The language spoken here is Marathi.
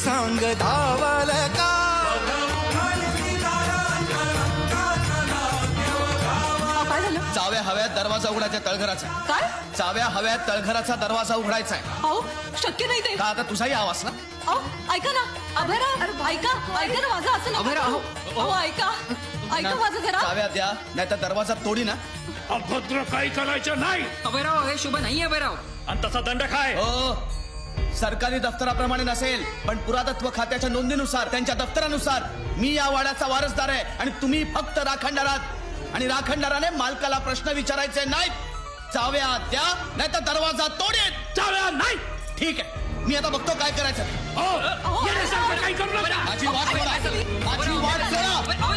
सांग धावल का. काय झालं? चाव्या हव्यात दरवाजा उघडायचा तळघराचा. काय? चाव्या हव्यात तळघराचा दरवाजा उघडायचा आहे. अहो शक्य नाही ते. का आता तुझाही आवाज ना. अहो ऐका ना अभयराव, ऐका ऐका ना माझं असं नका अभयराव, करू. अहो ऐका ऐका माझं जरा. चाव्या द्या नाही तर दरवाजा तोडी ना. अभद्र काही करायचं नाही. अभयराव हे शुभ नाही अभयराव. आणि तसा दंड काय? हो सरकारी दफ्तराप्रमाणे नसेल पण पुरातत्व खात्याच्या नोंदीनुसार त्यांच्या दफ्तरानुसार मी या वाड्याचा वारसदार आहे आणि तुम्ही फक्त राखणदार आहात आणि राखणदाराने मालकाला प्रश्न विचारायचे नाहीत. चाव्या द्या नाही तर दरवाजा तोडेल. चाव्या नाही. ठीक आहे मी आता बघतो काय करायचं. हो, येण्यासारखं काही करू नका. माझी वाट सोडा. माझी वाट सोडा.